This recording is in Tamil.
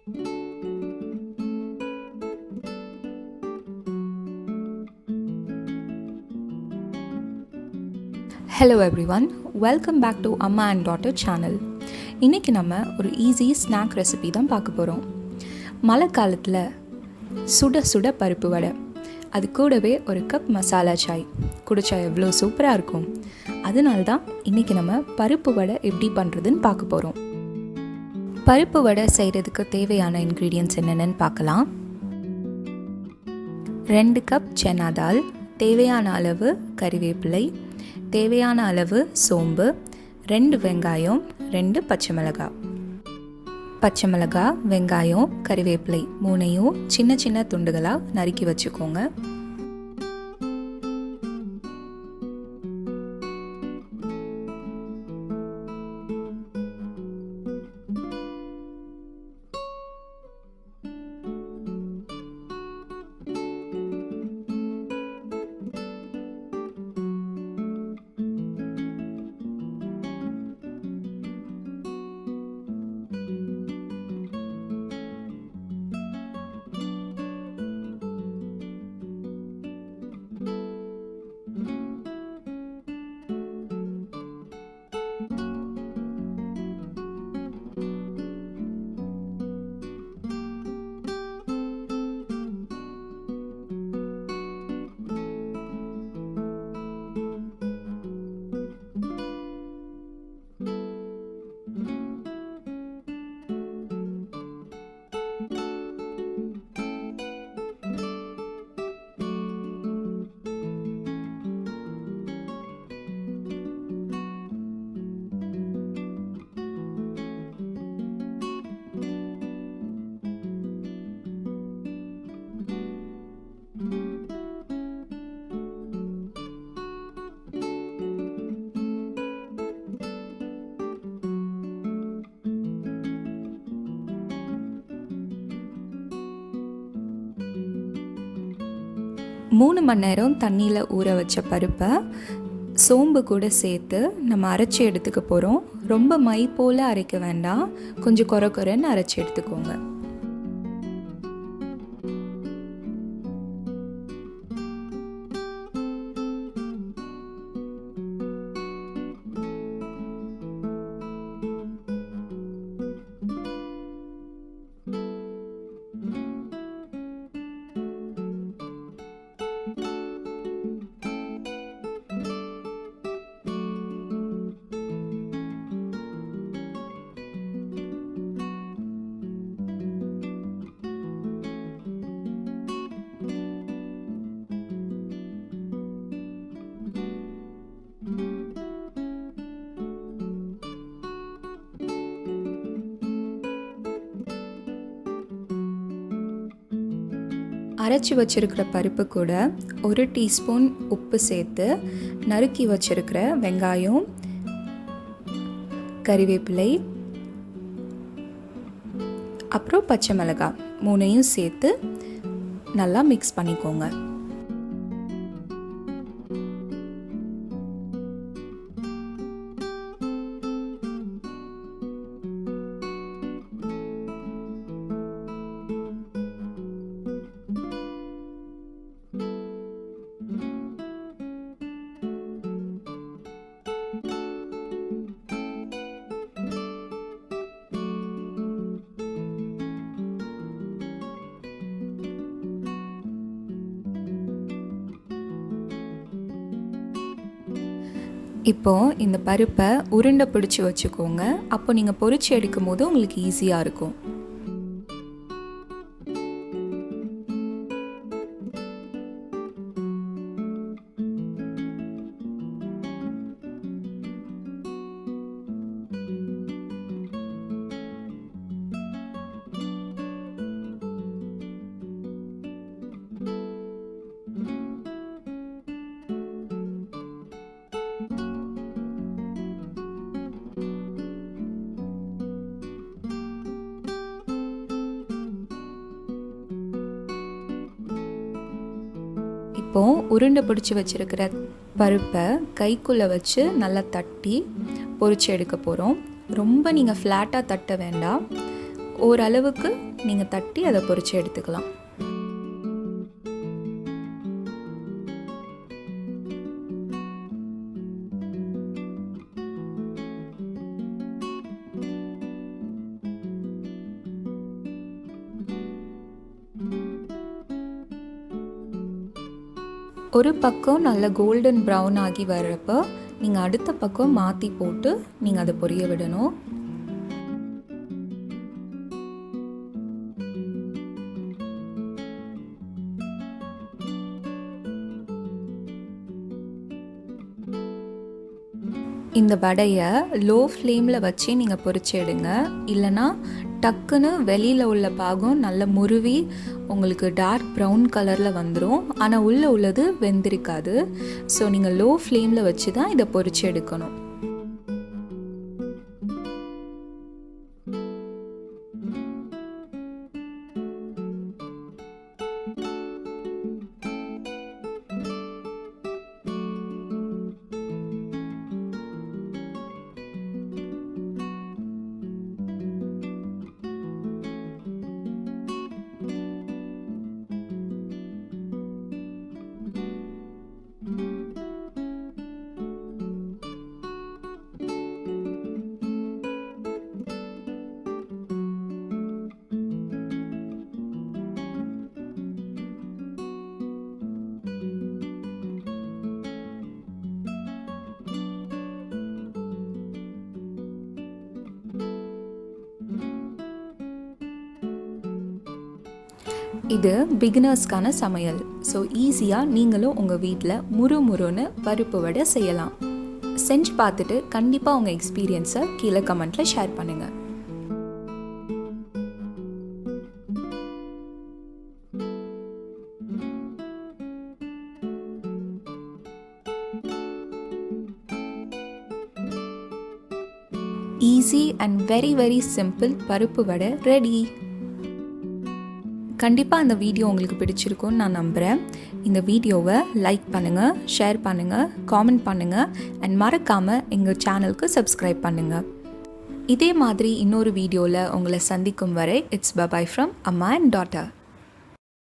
Hello everyone, welcome back to Amma and daughter channel. இன்றைக்கி நம்ம ஒரு ஈஸி ஸ்நாக் ரெசிபி தான் பார்க்க போகிறோம். மழை காலத்தில் சுட சுட பருப்பு வடை, அது கூடவே ஒரு கப் மசாலா சாய் குடிச்சா எவ்வளோ சூப்பராக இருக்கும். அதனால தான் இன்றைக்கி நம்ம பருப்பு வடை எப்படி பண்ணுறதுன்னு பார்க்க போகிறோம். பருப்பு வடை செய்கிறதுக்கு தேவையான இன்க்ரீடியன்ட்ஸ் என்னென்னு பார்க்கலாம். 2 கப் சன்னா தால், தேவையான அளவு கறிவேப்பிலை, தேவையான அளவு சோம்பு, 2 வெங்காயம், 2 பச்சை மிளகாய், வெங்காயம், கறிவேப்பிலை 3ஐயும் சின்ன சின்ன துண்டுகளாக நறுக்கி வச்சுக்கோங்க. மூணு மணி நேரம் தண்ணியில் ஊற வச்ச பருப்பை சோம்பு கூட சேர்த்து நம்ம அரைச்சி எடுத்துக்க போகிறோம். ரொம்ப மை போல் அரைக்க வேண்டாம், கொஞ்சம் கொரன்னு அரைச்சி எடுத்துக்கோங்க. அரைச்சி வச்சிருக்கிற பருப்பு கூட 1 டீஸ்பூன் உப்பு சேர்த்து நறுக்கி வச்சிருக்கிற வெங்காயம், கறிவேப்பிலை, அப்புறம் பச்சை மிளகாய் 3ஐயும் சேர்த்து நல்லா மிக்ஸ் பண்ணிக்கோங்க. இப்போது இந்த பருப்பை உருண்டை பிடிச்சி வச்சுக்கோங்க. அப்போ நீங்கள் பொரிச்சு எடுக்கும் போது உங்களுக்கு ஈஸியாக இருக்கும். இப்போது உருண்டை பிடிச்சி வச்சுருக்கிற பருப்பை கைக்குள்ளே வச்சு நல்லா தட்டி பொரிச்சு எடுக்க போகிறோம். ரொம்ப நீங்கள் ஃப்ளாட்டாக தட்ட வேண்டாம், ஓரளவுக்கு நீங்கள் தட்டி அதை பொரித்து எடுத்துக்கலாம். ஒரு பக்கம் நல்ல கோல்டன் ப்ரௌன் ஆகி வர்றப்போ நீங்கள் அடுத்த பக்கம் மாற்றி போட்டு நீங்கள் அதை பொரிய விடணும். இந்த வடையை லோ ஃப்ளேமில் வச்சு நீங்கள் பொரிச்சு எடுங்க. இல்லைனா டக்குன்னு வெளியில் உள்ள பாகம் நல்ல முருவி உங்களுக்கு டார்க் ப்ரௌன் கலரில் வந்துடும். ஆனால் உள்ளே உள்ளது வெந்திருக்காது. ஸோ நீங்கள் லோ ஃப்ளேமில் வச்சு தான் இதை பொரிச்சு எடுக்கணும். இது பிகினர்ஸ்க்கான சமையல். ஸோ ஈஸியாக நீங்களும் உங்கள் வீட்டில் முறுமுறுன்னு பருப்பு வடை செய்யலாம். செஞ்சு பார்த்துட்டு கண்டிப்பாக உங்கள் எக்ஸ்பீரியன்ஸை கீழே கமெண்ட்டில் ஷேர் பண்ணுங்கள். Easy and very very simple பருப்பு வடை ரெடி. கண்டிப்பாக இந்த வீடியோ உங்களுக்கு பிடிச்சிருக்குன்னு நான் நம்புகிறேன். இந்த வீடியோவை லைக் பண்ணுங்கள், ஷேர் பண்ணுங்கள், காமெண்ட் பண்ணுங்கள் அண்ட் மறக்காமல் எங்கள் சேனலுக்கு சப்ஸ்கிரைப் பண்ணுங்கள். இதே மாதிரி இன்னொரு வீடியோவில் உங்களை சந்திக்கும் வரை இட்ஸ் பபாய் ஃப்ரம் அம்மா அண்ட் டாட்டர்.